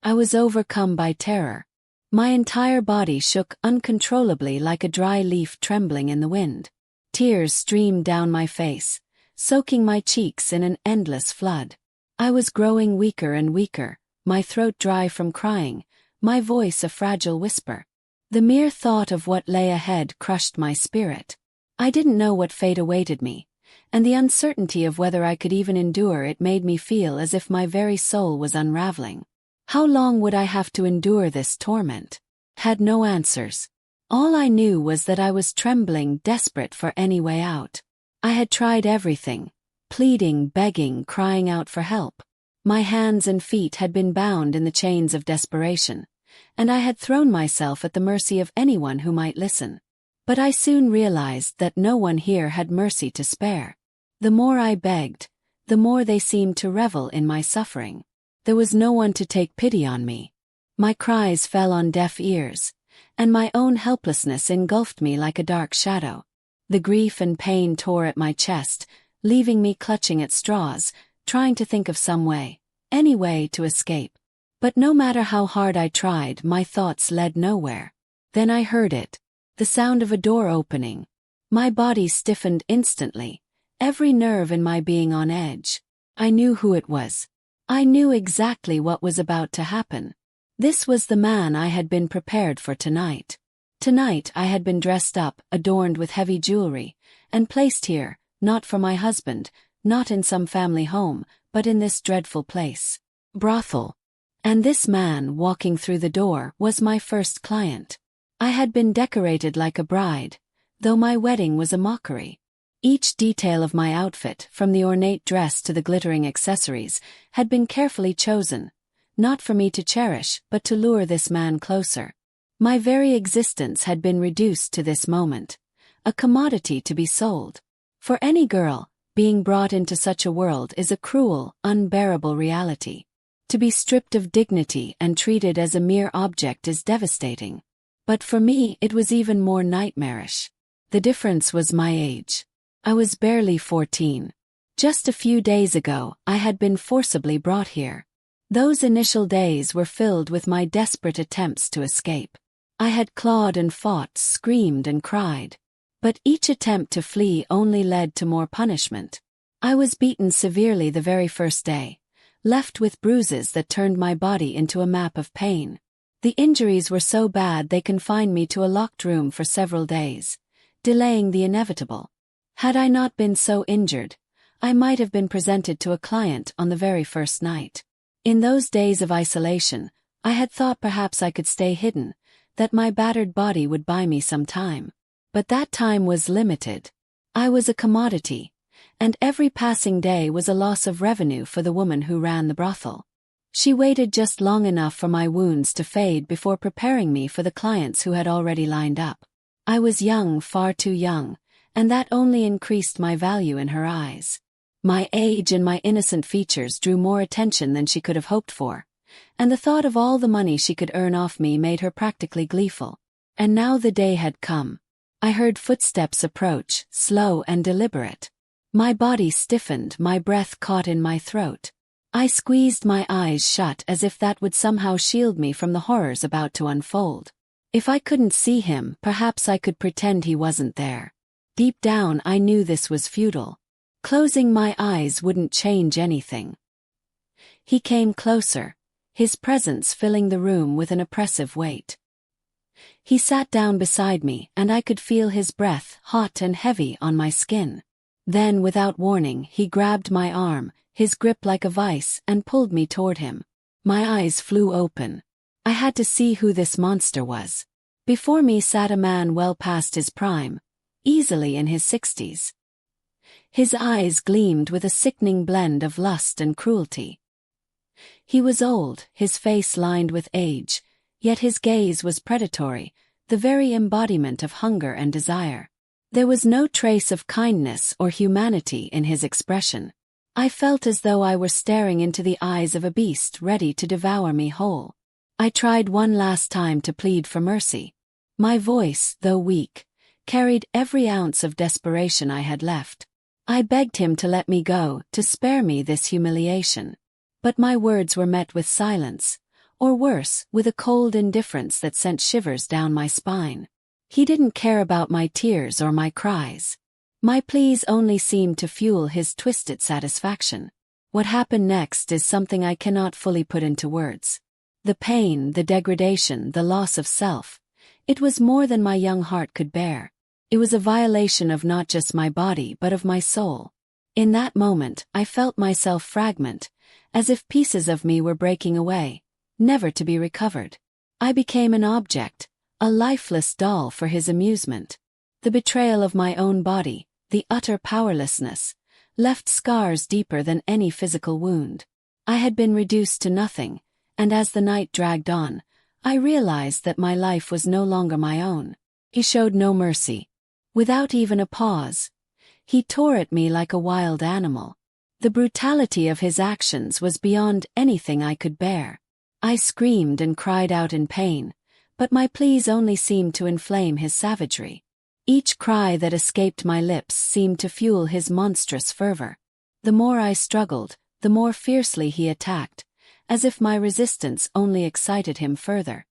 I was overcome by terror. My entire body shook uncontrollably like a dry leaf trembling in the wind. Tears streamed down my face, soaking my cheeks in an endless flood. I was growing weaker and weaker, my throat dry from crying, my voice a fragile whisper. The mere thought of what lay ahead crushed my spirit. I didn't know what fate awaited me, and the uncertainty of whether I could even endure it made me feel as if my very soul was unraveling. How long would I have to endure this torment? Had no answers. All I knew was that I was trembling, desperate for any way out. I had tried everything, pleading, begging, crying out for help. My hands and feet had been bound in the chains of desperation, and I had thrown myself at the mercy of anyone who might listen. But I soon realized that no one here had mercy to spare. The more I begged, the more they seemed to revel in my suffering. There was no one to take pity on me. My cries fell on deaf ears, and my own helplessness engulfed me like a dark shadow. The grief and pain tore at my chest, leaving me clutching at straws, trying to think of some way, any way to escape. But no matter how hard I tried, my thoughts led nowhere. Then I heard it, the sound of a door opening. My body stiffened instantly, every nerve in my being on edge. I knew who it was. I knew exactly what was about to happen. This was the man I had been prepared for tonight. Tonight I had been dressed up, adorned with heavy jewelry, and placed here, not for my husband, not in some family home, but in this dreadful place. Brothel. And this man walking through the door was my first client. I had been decorated like a bride, though my wedding was a mockery. Each detail of my outfit, from the ornate dress to the glittering accessories, had been carefully chosen, not for me to cherish, but to lure this man closer. My very existence had been reduced to this moment, a commodity to be sold. For any girl, being brought into such a world is a cruel, unbearable reality. To be stripped of dignity and treated as a mere object is devastating. But for me it was even more nightmarish. The difference was my age. I was barely 14. Just a few days ago, I had been forcibly brought here. Those initial days were filled with my desperate attempts to escape. I had clawed and fought, screamed and cried. But each attempt to flee only led to more punishment. I was beaten severely the very first day, left with bruises that turned my body into a map of pain. The injuries were so bad they confined me to a locked room for several days, delaying the inevitable. Had I not been so injured, I might have been presented to a client on the very first night. In those days of isolation, I had thought perhaps I could stay hidden, that my battered body would buy me some time. But that time was limited. I was a commodity, and every passing day was a loss of revenue for the woman who ran the brothel. She waited just long enough for my wounds to fade before preparing me for the clients who had already lined up. I was young, far too young, and that only increased my value in her eyes. My age and my innocent features drew more attention than she could have hoped for, and the thought of all the money she could earn off me made her practically gleeful. And now the day had come. I heard footsteps approach, slow and deliberate. My body stiffened, my breath caught in my throat. I squeezed my eyes shut as if that would somehow shield me from the horrors about to unfold. If I couldn't see him, perhaps I could pretend he wasn't there. Deep down I knew this was futile. Closing my eyes wouldn't change anything. He came closer, his presence filling the room with an oppressive weight. He sat down beside me and I could feel his breath, hot and heavy, on my skin. Then, without warning, he grabbed my arm, his grip like a vice, and pulled me toward him. My eyes flew open. I had to see who this monster was. Before me sat a man well past his prime, easily in his 60s. His eyes gleamed with a sickening blend of lust and cruelty. He was old, his face lined with age, yet his gaze was predatory, the very embodiment of hunger and desire. There was no trace of kindness or humanity in his expression. I felt as though I were staring into the eyes of a beast ready to devour me whole. I tried one last time to plead for mercy. My voice, though weak, carried every ounce of desperation I had left. I begged him to let me go, to spare me this humiliation. But my words were met with silence, Or worse, with a cold indifference that sent shivers down my spine. He didn't care about my tears or my cries. My pleas only seemed to fuel his twisted satisfaction. What happened next is something I cannot fully put into words. The pain, the degradation, the loss of self. It was more than my young heart could bear. It was a violation of not just my body but of my soul. In that moment, I felt myself fragment, as if pieces of me were breaking away, never to be recovered. I became an object, a lifeless doll for his amusement. The betrayal of my own body, the utter powerlessness, left scars deeper than any physical wound. I had been reduced to nothing, and as the night dragged on, I realized that my life was no longer my own. He showed no mercy. Without even a pause, he tore at me like a wild animal. The brutality of his actions was beyond anything I could bear. I screamed and cried out in pain, but my pleas only seemed to inflame his savagery. Each cry that escaped my lips seemed to fuel his monstrous fervor. The more I struggled, the more fiercely he attacked, as if my resistance only excited him further.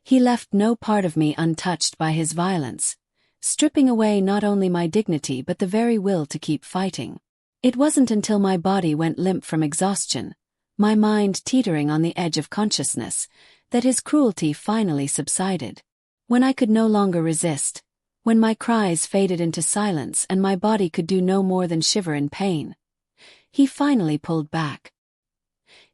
He left no part of me untouched by his violence, stripping away not only my dignity but the very will to keep fighting. It wasn't until my body went limp from exhaustion, my mind teetering on the edge of consciousness, that his cruelty finally subsided. When I could no longer resist, when my cries faded into silence and my body could do no more than shiver in pain, he finally pulled back.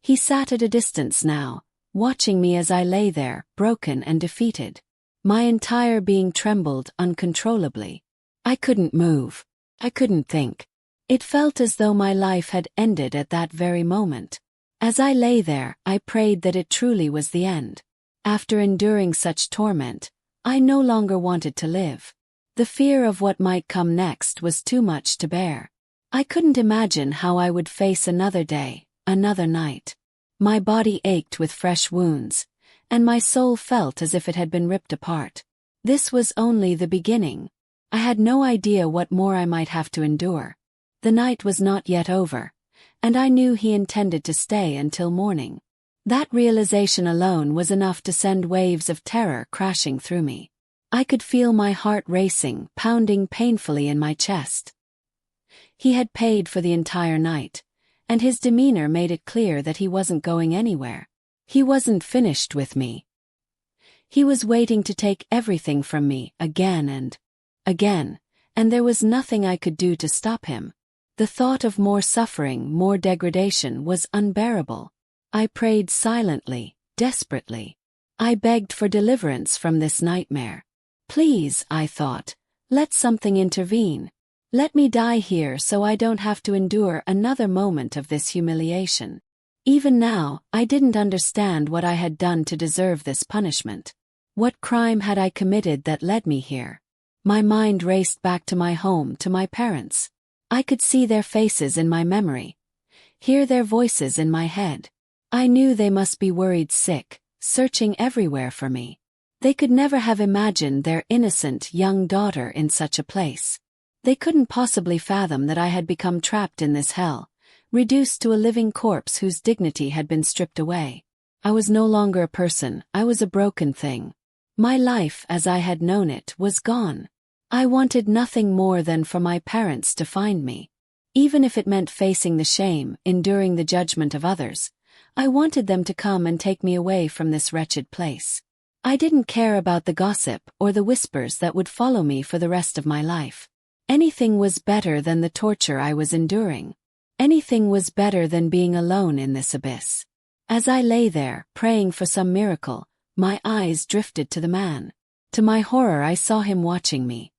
He sat at a distance now, watching me as I lay there, broken and defeated. My entire being trembled uncontrollably. I couldn't move. I couldn't think. It felt as though my life had ended at that very moment. As I lay there, I prayed that it truly was the end. After enduring such torment, I no longer wanted to live. The fear of what might come next was too much to bear. I couldn't imagine how I would face another day, another night. My body ached with fresh wounds, and my soul felt as if it had been ripped apart. This was only the beginning. I had no idea what more I might have to endure. The night was not yet over, and I knew he intended to stay until morning. That realization alone was enough to send waves of terror crashing through me. I could feel my heart racing, pounding painfully in my chest. He had paid for the entire night, and his demeanor made it clear that he wasn't going anywhere. He wasn't finished with me. He was waiting to take everything from me again and again, and there was nothing I could do to stop him. The thought of more suffering, more degradation was unbearable. I prayed silently, desperately. I begged for deliverance from this nightmare. Please, I thought, let something intervene. Let me die here so I don't have to endure another moment of this humiliation. Even now, I didn't understand what I had done to deserve this punishment. What crime had I committed that led me here? My mind raced back to my home, to my parents. I could see their faces in my memory, hear their voices in my head. I knew they must be worried sick, searching everywhere for me. They could never have imagined their innocent young daughter in such a place. They couldn't possibly fathom that I had become trapped in this hell, reduced to a living corpse whose dignity had been stripped away. I was no longer a person, I was a broken thing. My life as I had known it was gone. I wanted nothing more than for my parents to find me. Even if it meant facing the shame, enduring the judgment of others, I wanted them to come and take me away from this wretched place. I didn't care about the gossip or the whispers that would follow me for the rest of my life. Anything was better than the torture I was enduring. Anything was better than being alone in this abyss. As I lay there, praying for some miracle, my eyes drifted to the man. To my horror, I saw him watching me.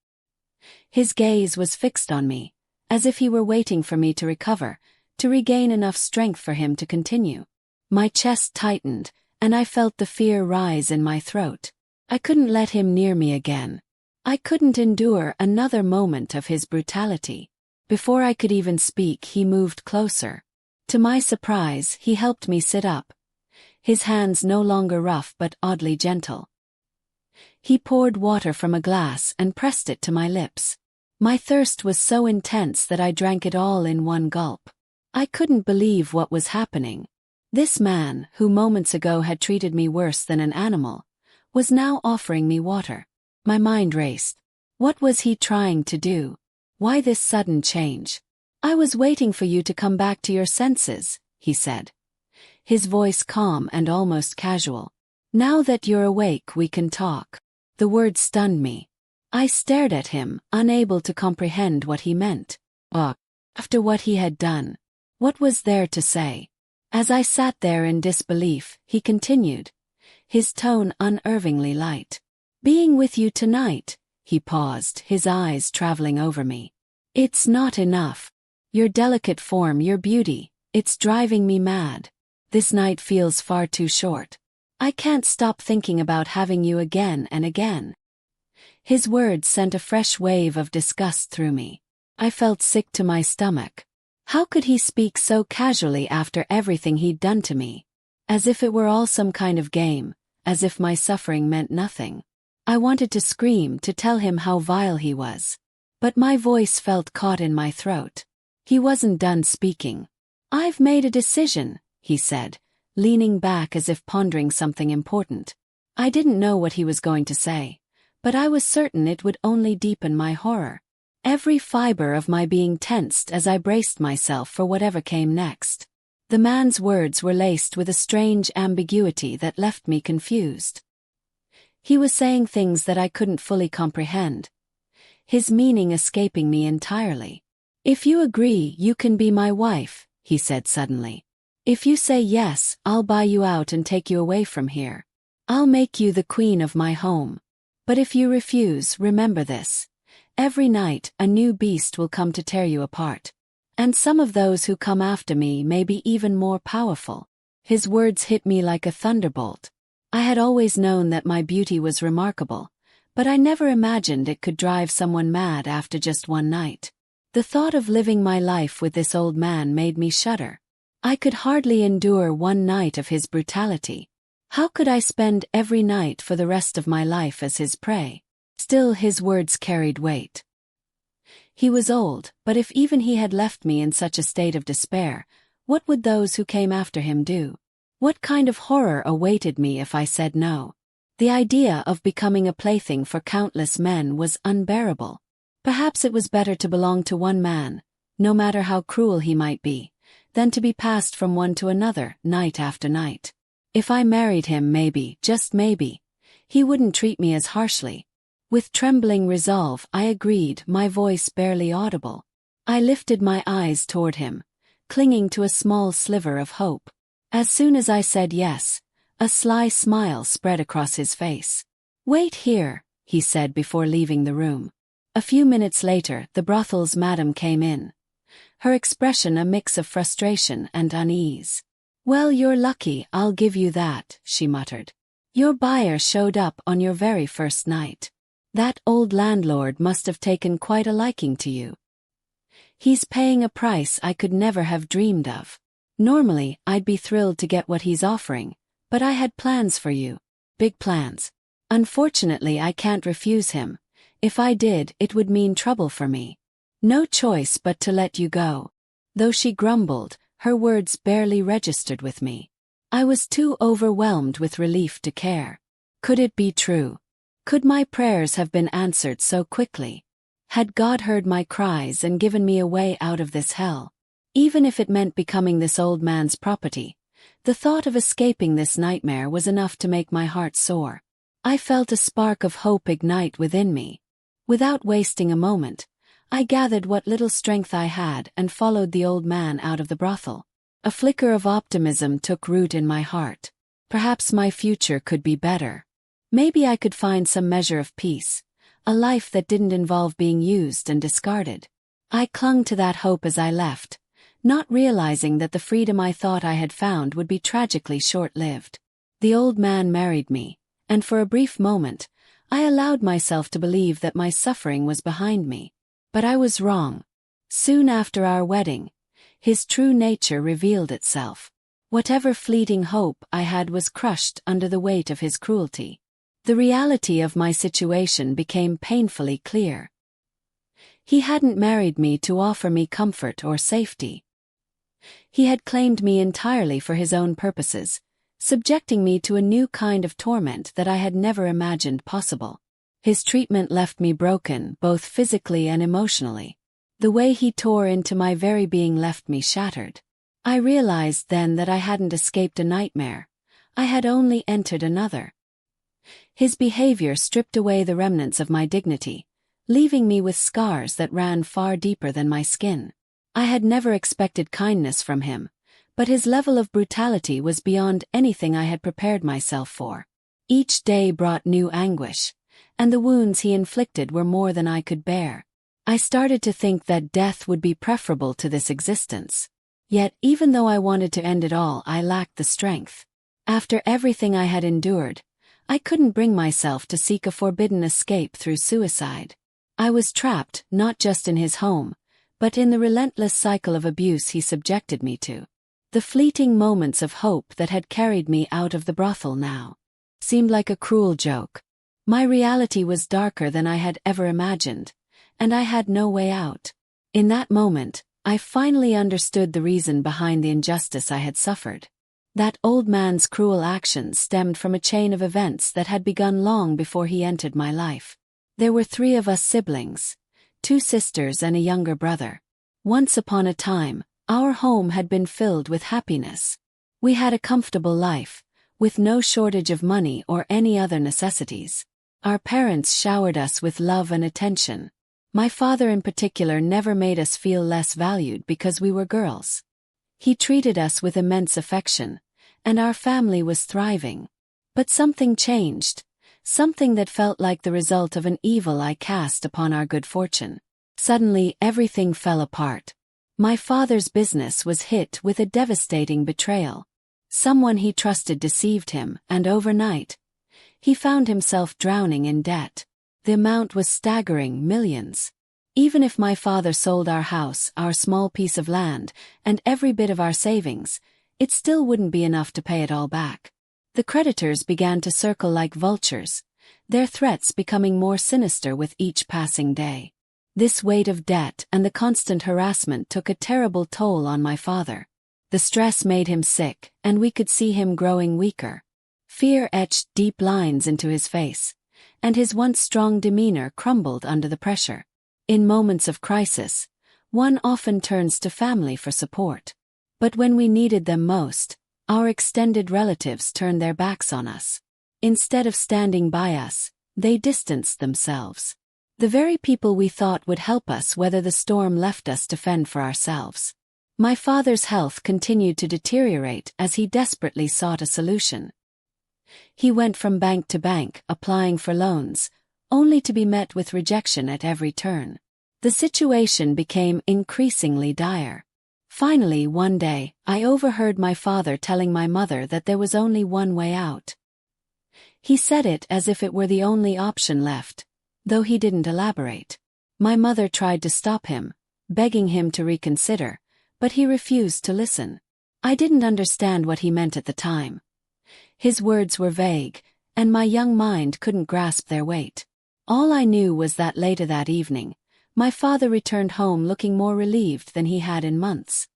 His gaze was fixed on me, as if he were waiting for me to recover, to regain enough strength for him to continue. My chest tightened, and I felt the fear rise in my throat. I couldn't let him near me again. I couldn't endure another moment of his brutality. Before I could even speak, he moved closer. To my surprise, he helped me sit up, his hands no longer rough but oddly gentle. He poured water from a glass and pressed it to my lips. My thirst was so intense that I drank it all in one gulp. I couldn't believe what was happening. This man, who moments ago had treated me worse than an animal, was now offering me water. My mind raced. What was he trying to do? Why this sudden change? "I was waiting for you to come back to your senses," he said, his voice calm and almost casual. "Now that you're awake, we can talk." The words stunned me. I stared at him, unable to comprehend what he meant. After what he had done, what was there to say? As I sat there in disbelief, he continued, his tone unervingly light. "Being with you tonight," he paused, his eyes traveling over me. "It's not enough. Your delicate form, your beauty, it's driving me mad. This night feels far too short. I can't stop thinking about having you again and again." His words sent a fresh wave of disgust through me. I felt sick to my stomach. How could he speak so casually after everything he'd done to me? As if it were all some kind of game, as if my suffering meant nothing. I wanted to scream, to tell him how vile he was. But my voice felt caught in my throat. He wasn't done speaking. "I've made a decision," he said, leaning back as if pondering something important. I didn't know what he was going to say, but I was certain it would only deepen my horror. Every fiber of my being tensed as I braced myself for whatever came next. The man's words were laced with a strange ambiguity that left me confused. He was saying things that I couldn't fully comprehend, his meaning escaping me entirely. "If you agree, you can be my wife," he said suddenly. "If you say yes, I'll buy you out and take you away from here. I'll make you the queen of my home. But if you refuse, remember this. Every night, a new beast will come to tear you apart. And some of those who come after me may be even more powerful." His words hit me like a thunderbolt. I had always known that my beauty was remarkable, but I never imagined it could drive someone mad after just one night. The thought of living my life with this old man made me shudder. I could hardly endure one night of his brutality. How could I spend every night for the rest of my life as his prey? Still, his words carried weight. He was old, but if even he had left me in such a state of despair, what would those who came after him do? What kind of horror awaited me if I said no? The idea of becoming a plaything for countless men was unbearable. Perhaps it was better to belong to one man, no matter how cruel he might be, than to be passed from one to another, night after night. If I married him, maybe, just maybe, he wouldn't treat me as harshly. With trembling resolve, I agreed, my voice barely audible. I lifted my eyes toward him, clinging to a small sliver of hope. As soon as I said yes, a sly smile spread across his face. "Wait here," he said before leaving the room. A few minutes later, the brothel's madam came in, her expression a mix of frustration and unease. "Well, you're lucky, I'll give you that," she muttered. "Your buyer showed up on your very first night. That old landlord must have taken quite a liking to you. He's paying a price I could never have dreamed of. Normally, I'd be thrilled to get what he's offering, but I had plans for you. Big plans. Unfortunately, I can't refuse him. If I did, it would mean trouble for me. No choice but to let you go." Though she grumbled, her words barely registered with me. I was too overwhelmed with relief to care. Could it be true? Could my prayers have been answered so quickly? Had God heard my cries and given me a way out of this hell? Even if it meant becoming this old man's property, the thought of escaping this nightmare was enough to make my heart soar. I felt a spark of hope ignite within me. Without wasting a moment, I gathered what little strength I had and followed the old man out of the brothel. A flicker of optimism took root in my heart. Perhaps my future could be better. Maybe I could find some measure of peace, a life that didn't involve being used and discarded. I clung to that hope as I left, not realizing that the freedom I thought I had found would be tragically short-lived. The old man married me, and for a brief moment, I allowed myself to believe that my suffering was behind me. But I was wrong. Soon after our wedding, his true nature revealed itself. Whatever fleeting hope I had was crushed under the weight of his cruelty. The reality of my situation became painfully clear. He hadn't married me to offer me comfort or safety. He had claimed me entirely for his own purposes, subjecting me to a new kind of torment that I had never imagined possible. His treatment left me broken, both physically and emotionally. The way he tore into my very being left me shattered. I realized then that I hadn't escaped a nightmare. I had only entered another. His behavior stripped away the remnants of my dignity, leaving me with scars that ran far deeper than my skin. I had never expected kindness from him, but his level of brutality was beyond anything I had prepared myself for. Each day brought new anguish, and the wounds he inflicted were more than I could bear. I started to think that death would be preferable to this existence. Yet, even though I wanted to end it all, I lacked the strength. After everything I had endured, I couldn't bring myself to seek a forbidden escape through suicide. I was trapped, not just in his home, but in the relentless cycle of abuse he subjected me to. The fleeting moments of hope that had carried me out of the brothel now seemed like a cruel joke. My reality was darker than I had ever imagined, and I had no way out. In that moment, I finally understood the reason behind the injustice I had suffered. That old man's cruel actions stemmed from a chain of events that had begun long before he entered my life. There were 3 of us siblings, 2 sisters and a younger brother. Once upon a time, our home had been filled with happiness. We had a comfortable life, with no shortage of money or any other necessities. Our parents showered us with love and attention. My father in particular never made us feel less valued because we were girls. He treated us with immense affection, and our family was thriving. But something changed, something that felt like the result of an evil eye cast upon our good fortune. Suddenly everything fell apart. My father's business was hit with a devastating betrayal. Someone he trusted deceived him, and overnight, he found himself drowning in debt. The amount was staggering, millions. Even if my father sold our house, our small piece of land, and every bit of our savings, it still wouldn't be enough to pay it all back. The creditors began to circle like vultures, their threats becoming more sinister with each passing day. This weight of debt and the constant harassment took a terrible toll on my father. The stress made him sick, and we could see him growing weaker. Fear etched deep lines into his face, and his once strong demeanor crumbled under the pressure. In moments of crisis, one often turns to family for support. But when we needed them most, our extended relatives turned their backs on us. Instead of standing by us, they distanced themselves. The very people we thought would help us weather the storm left us to fend for ourselves. My father's health continued to deteriorate as he desperately sought a solution. He went from bank to bank, applying for loans, only to be met with rejection at every turn. The situation became increasingly dire. Finally, one day, I overheard my father telling my mother that there was only one way out. He said it as if it were the only option left, though he didn't elaborate. My mother tried to stop him, begging him to reconsider, but he refused to listen. I didn't understand what he meant at the time. His words were vague, and my young mind couldn't grasp their weight. All I knew was that later that evening, my father returned home looking more relieved than he had in months.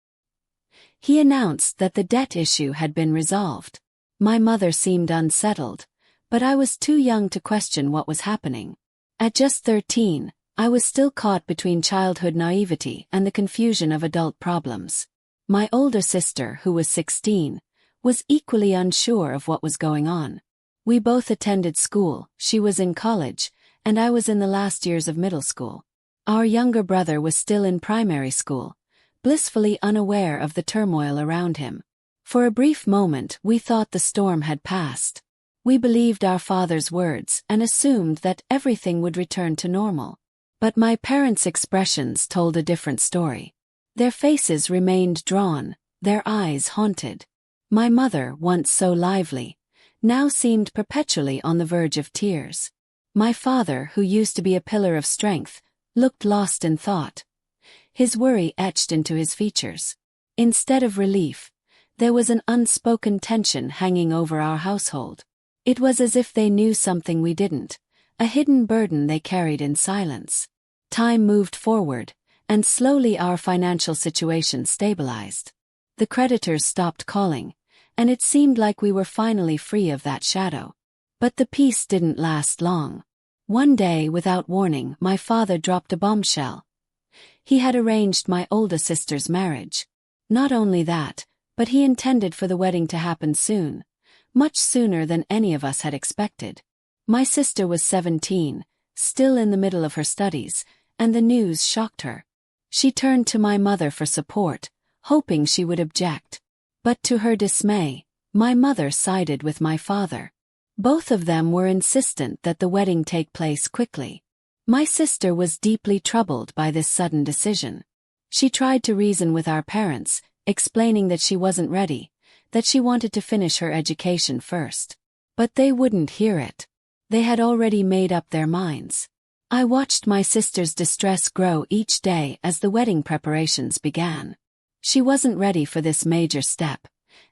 He announced that the debt issue had been resolved. My mother seemed unsettled, but I was too young to question what was happening. At just 13, I was still caught between childhood naivety and the confusion of adult problems. My older sister, who was 16, was equally unsure of what was going on. We both attended school, she was in college, and I was in the last years of middle school. Our younger brother was still in primary school, blissfully unaware of the turmoil around him. For a brief moment we thought the storm had passed. We believed our father's words and assumed that everything would return to normal. But my parents' expressions told a different story. Their faces remained drawn, their eyes haunted. My mother, once so lively, now seemed perpetually on the verge of tears. My father, who used to be a pillar of strength, looked lost in thought, his worry etched into his features. Instead of relief, there was an unspoken tension hanging over our household. It was as if they knew something we didn't, a hidden burden they carried in silence. Time moved forward, and slowly our financial situation stabilized. The creditors stopped calling, and it seemed like we were finally free of that shadow. But the peace didn't last long. One day, without warning, my father dropped a bombshell. He had arranged my older sister's marriage. Not only that, but he intended for the wedding to happen soon, much sooner than any of us had expected. My sister was 17, still in the middle of her studies, and the news shocked her. She turned to my mother for support, hoping she would object. But to her dismay, my mother sided with my father. Both of them were insistent that the wedding take place quickly. My sister was deeply troubled by this sudden decision. She tried to reason with our parents, explaining that she wasn't ready, that she wanted to finish her education first. But they wouldn't hear it. They had already made up their minds. I watched my sister's distress grow each day as the wedding preparations began. She wasn't ready for this major step,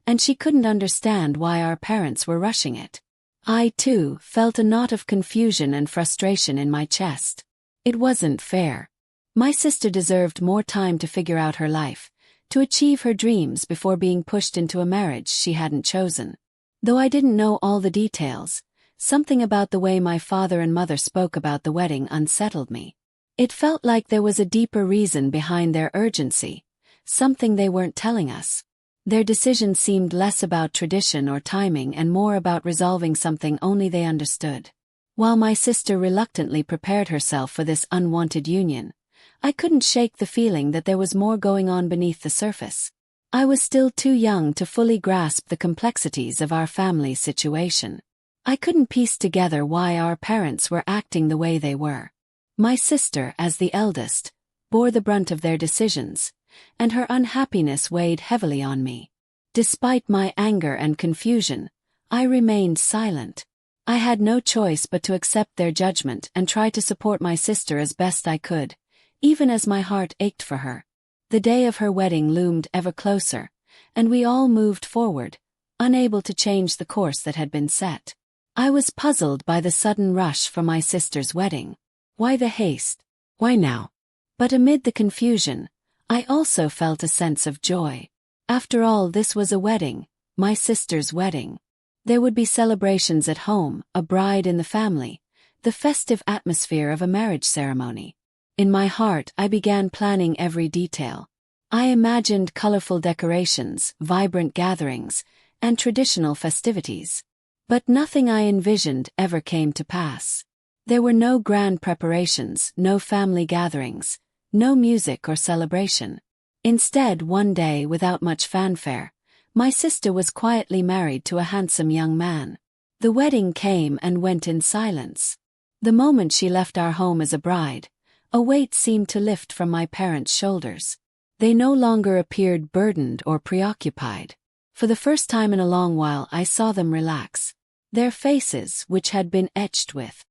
and she couldn't understand why our parents were rushing it. I, too, felt a knot of confusion and frustration in my chest. It wasn't fair. My sister deserved more time to figure out her life, to achieve her dreams before being pushed into a marriage she hadn't chosen. Though I didn't know all the details, something about the way my father and mother spoke about the wedding unsettled me. It felt like there was a deeper reason behind their urgency, something they weren't telling us. Their decision seemed less about tradition or timing and more about resolving something only they understood. While my sister reluctantly prepared herself for this unwanted union, I couldn't shake the feeling that there was more going on beneath the surface. I was still too young to fully grasp the complexities of our family's situation. I couldn't piece together why our parents were acting the way they were. My sister, as the eldest, bore the brunt of their decisions, and her unhappiness weighed heavily on me. Despite my anger and confusion, I remained silent. I had no choice but to accept their judgment and try to support my sister as best I could, even as my heart ached for her. The day of her wedding loomed ever closer, and we all moved forward, unable to change the course that had been set. I was puzzled by the sudden rush for my sister's wedding. Why the haste? Why now? But amid the confusion, I also felt a sense of joy. After all, this was a wedding, my sister's wedding. There would be celebrations at home, a bride in the family, the festive atmosphere of a marriage ceremony. In my heart, I began planning every detail. I imagined colorful decorations, vibrant gatherings, and traditional festivities. But nothing I envisioned ever came to pass. There were no grand preparations, no family gatherings, no music or celebration. Instead, one day, without much fanfare, my sister was quietly married to a handsome young man. The wedding came and went in silence. The moment she left our home as a bride, a weight seemed to lift from my parents' shoulders. They no longer appeared burdened or preoccupied. For the first time in a long while, I saw them relax. Their faces, which had been etched with